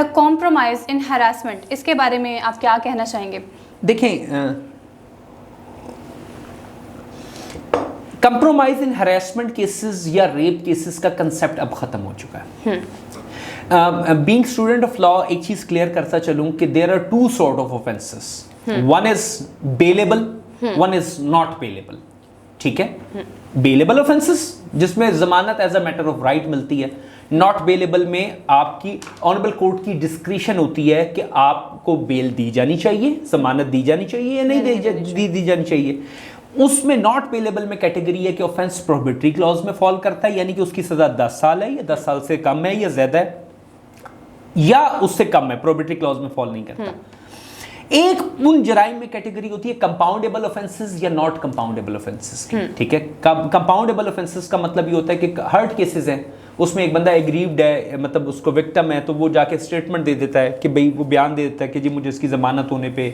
Compromise in harassment, इसके बारे में आप क्या कहना चाहेंगे? देखें, कंप्रोमाइज इन हैरेसमेंट केसेस या रेप केसेस का कंसेप्ट अब खत्म हो चुका है। बीइंग स्टूडेंट ऑफ लॉ एक चीज क्लियर करता चलूं कि there are two sort of offences, one is bailable, one is not bailable. ठीक है, बेलेबल ऑफेंसेस जिसमें जमानत as a matter of right मिलती है, नॉट बेलेबल में आपकी ऑनरेबल कोर्ट की डिस्क्रिशन होती है कि आपको बेल दी जानी चाहिए, जमानत दी जानी चाहिए या नहीं दी जानी चाहिए। उसमें नॉट बेलेबल में कैटेगरी है कि ऑफेंस प्रोहिबिटरी क्लॉज में फॉल करता है, यानी कि उसकी सजा 10 साल है या 10 साल से कम है या ज्यादा है या उससे कम है, प्रोहिबिटरी क्लॉज में फॉल नहीं करता। एक उन जराइम में कैटेगरी होती है कंपाउंडेबल ऑफेंसेस या नॉट कंपाउंडेबल ऑफेंसेस की। ठीक है, कंपाउंडेबल ऑफेंसेस का मतलब ये होता है कि हर्ट केसेस हैं, उसमें एक बंदा एग्रीव्ड है, मतलब उसको विक्टिम है, तो वो जाके स्टेटमेंट दे देता है कि भाई, वो बयान दे देता है कि जी मुझे इसकी जमानत होने पे,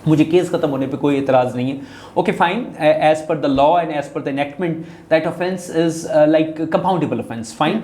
मुझे केस खत्म होने पे कोई एतराज़ नहीं है। Okay fine, as per the law and as per the enactment that offence is like compoundable offence, fine,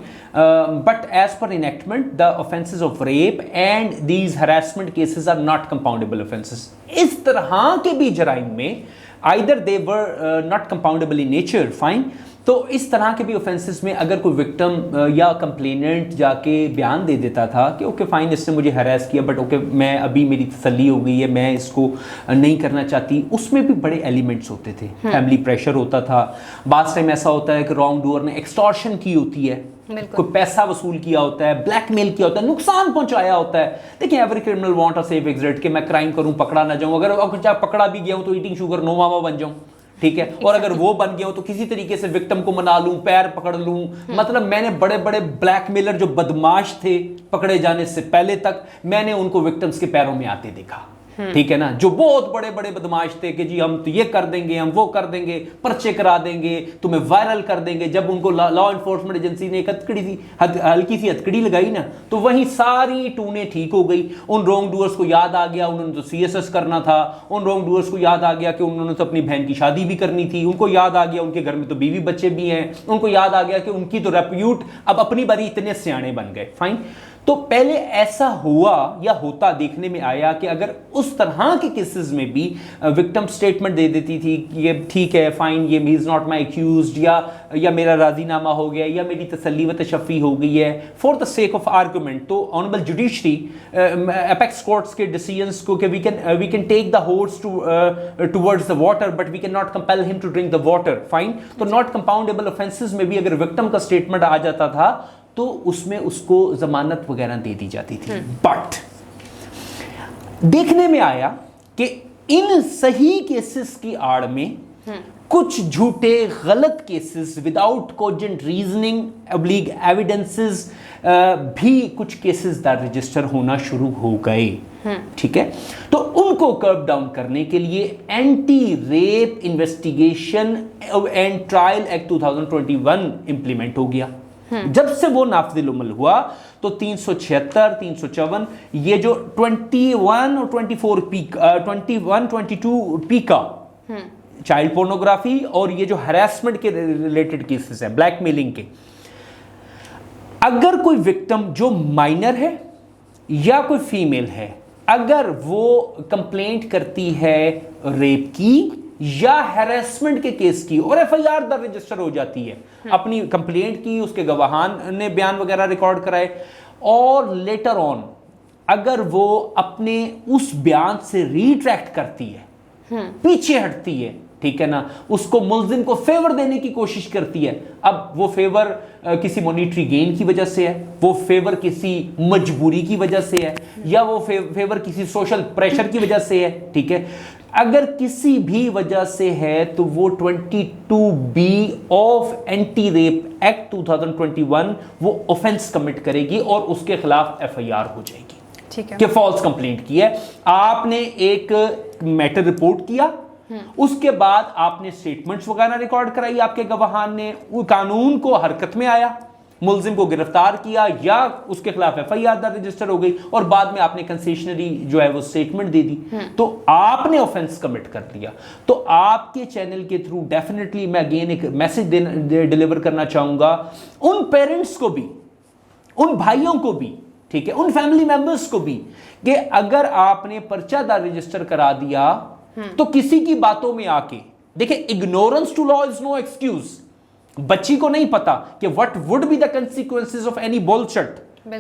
but as per enactment the offences of rape and these harassment cases are not compoundable offences. इस तरह के भी जराइम में either they were not compoundable in nature, fine, तो इस तरह के भी ऑफेंसेस में अगर कोई विक्टिम या कंप्लेनेंट जाके बयान दे देता था कि ओके फाइन, इसने मुझे हरास किया बट ओके मैं अभी मेरी तसल्ली हो गई है, मैं इसको नहीं करना चाहती, उसमें भी बड़े एलिमेंट्स होते थे। फैमिली प्रेशर होता था, बात टाइम ऐसा होता है कि रॉन्ग डूअर ने एक्सटॉर्शन की होती है, कोई पैसा वसूल किया होता है, ब्लैकमेल किया होता है, नुकसान पहुंचाया होता है। देखिए, every criminal want a safe exit, कि मैं क्राइम करूं, पकड़ा ना जाऊं, अगर पकड़ा भी गया हूं तो ईटिंग शुगर नो मामा बन जाऊं। ठीक है, और अगर वो बन गया हो तो किसी तरीके से विक्टिम को मना लूं, पैर पकड़ लूं। मतलब मैंने बड़े बड़े ब्लैकमेलर जो बदमाश थे पकड़े जाने से पहले तक, मैंने उनको विक्टिम्स के पैरों में आते देखा। ठीक है ना, जो बहुत बड़े बड़े बदमाश थे कि जी हम तो ये कर देंगे, हम वो कर देंगे, पर्चे करा देंगे, तुम्हें वायरल कर देंगे। जब उनको लॉ एनफोर्समेंट एजेंसी ने एक हल्की सी हथकड़ी लगाई ना, तो वहीं सारी टूने ठीक हो गई। उन रॉन्ग डूअर्स को याद आ गया उन्होंने तो CSS करना था, उन रॉन्ग डूअर्स को याद आ गया कि उन्होंने तो अपनी बहन की शादी भी करनी थी, उनको याद आ गया उनके घर में तो बीवी बच्चे भी हैं, उनको याद आ गया कि उनकी तो रेप्यूट, अब अपनी बारी इतने सियाने बन गए। फाइन, तो पहले ऐसा हुआ या होता देखने में आया कि अगर उस तरह के केसेस में भी विक्टिम स्टेटमेंट दे देती थी कि ये ठीक है, फाइन, ये he is not my accused, या मेरा राजीनामा हो गया, या मेरी तसल्ली व तशफ़ी हो गई है for the sake of argument, तो ऑनरेबल जुडिशरी अपेक्स कोर्ट्स के डिसीजंस को कि we can take the horse towards the water but we can not compel him to drink the water. Fine, तो नॉट कंपाउंडेबल ऑफेंसेस में भी अगर victim का statement आ जाता था तो उसमें उसको जमानत वगैरह दे दी जाती थी। बट देखने में आया कि इन सही केसेस की आड़ में कुछ झूठे गलत cases without cogent reasoning oblique evidences भी कुछ केसेस दर्ज रजिस्टर होना शुरू हो गए। ठीक है, तो उनको कर्व डाउन करने के लिए anti rape investigation and trial act 2021 implement हो गया। जब से वो नाफिजुल अमल हुआ तो 376, 354, ये जो 21 और 24 21, 22 पीका चाइल्ड पोर्नोग्राफी और ये जो हरासमेंट के रिलेटेड केसेस हैं, ब्लैकमेलिंग के, अगर कोई विक्टिम जो माइनर है या कोई फीमेल है, अगर वो कंप्लेंट करती है रेप की या हैरेसमेंट के केस की और FIR दर्ज रजिस्टर हो जाती है, अपनी कंप्लेंट की, उसके गवाहान ने बयान वगैरह रिकॉर्ड कराए, और लेटर ऑन अगर वो अपने उस बयान से रिट्रैक्ट करती है, पीछे हटती है, ठीक है ना, उसको मुल्जिम को फेवर देने की कोशिश करती है, अब वो फेवर किसी मॉनिटरी गेन की वजह से है, वो फेवर किसी मजबूरी की वजह से है, या वो फेवर किसी सोशल प्रेशर की वजह से है, ठीक है, अगर किसी भी वजह से है तो वो 22B of anti rape act 2021 वो ऑफेंस कमिट करेगी और उसके खिलाफ FIR हो जाएगी। ठीक है, कि फॉल्स कंप्लेंट की है, आपने एक मैटर रिपोर्ट किया, उसके बाद आपने स्टेटमेंट्स वगैरह रिकॉर्ड कराई, आपके गवाहान ने कानून को हरकत में आया, मुल्जिम को गिरफ्तार किया या उसके खिलाफ FIR दर्ज रजिस्टर हो गई, और बाद में आपने कंसेशनरी जो है वो स्टेटमेंट दे दी, तो आपने ऑफेंस कमिट कर लिया। तो आपके चैनल के थ्रू डेफिनेटली मैं अगेन एक मैसेज डिलीवर करना चाहूंगा उन पेरेंट्स को भी, उन भाइयों को भी ठीक है, उन फैमिली मेंबर्स को भी, कि अगर आपने पर्चा रजिस्टर करा दिया तो किसी की बातों में आके, देखिए ignorance to law is no excuse. बच्ची को नहीं पता कि what would be the consequences of any bullshit,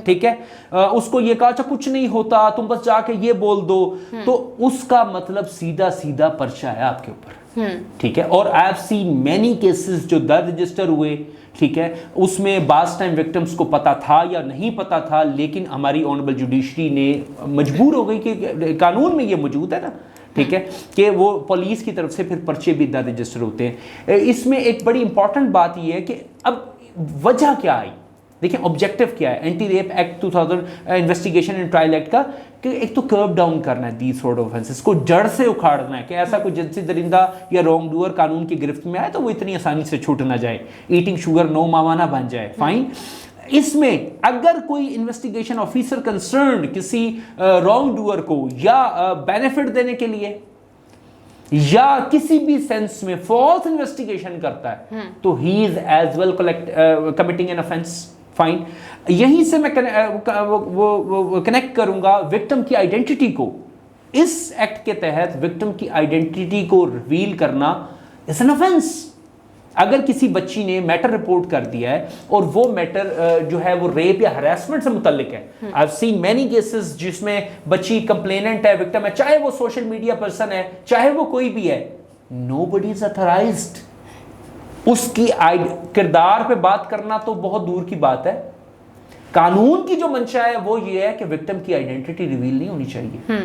ठीक है, उसको ये कहा कुछ नहीं होता, तुम बस जाके ये बोल दो, तो उसका मतलब सीधा सीधा पर्चा है आपके ऊपर, ठीक है। और I have seen many cases जो दर्ज रजिस्टर हुए, ठीक है, उसमें बास टाइम विक्टिम्स को पता था या नहीं पता था, लेकिन हमारी ऑनरेबल जुडिशरी ने मजबूर हो गई कि कानून में ये मौजूद है ना, ठीक है, कि वो पुलिस की तरफ से फिर पर्चे भी दर्ज रजिस्टर होते हैं। इसमें एक बड़ी इंपॉर्टेंट बात ये है कि अब वजह क्या आई, देखिए ऑब्जेक्टिव क्या है anti rape act 2000 investigation and trial act का, कि एक तो कर्ब डाउन करना है दीज सॉर्ट ऑफ ऑफेंसेस को, जड़ से उखाड़ना है, कि ऐसा कोई जिनसी दरिंदा या रॉन्ग डूअर कानून की गिरफ्त में आए तो वो इतनी आसानी से छूट ना जाए, ईटिंग शुगर नो मावा ना बन जाए, फाइन। इसमें अगर कोई इन्वेस्टिगेशन ऑफिसर कंसर्न किसी रॉन्ग डूअर को या बेनिफिट देने के लिए या किसी भी सेंस में फॉल्स इन्वेस्टिगेशन करता है, तो he is as well committing an offence, fine. यहीं से मैं कनेक्ट करूंगा विक्टिम की आइडेंटिटी को। इस एक्ट के तहत विक्टिम की आइडेंटिटी को रिवील करना इज एन ऑफेंस। अगर किसी बच्ची ने मैटर रिपोर्ट कर दिया है और वो मैटर जो है वो रेप या हरासमेंट से मुतल्लिक है, I have seen many cases जिसमें बच्ची कंप्लेनेंट है, विक्टिम है, चाहे वो सोशल मीडिया पर्सन है, चाहे वो कोई भी है, नोबडी इज अथॉराइज्ड। उसकी किरदार पे बात करना तो बहुत दूर की बात है। कानून की जो मंशा है वो ये है कि विक्टिम की आइडेंटिटी रिवील नहीं होनी चाहिए।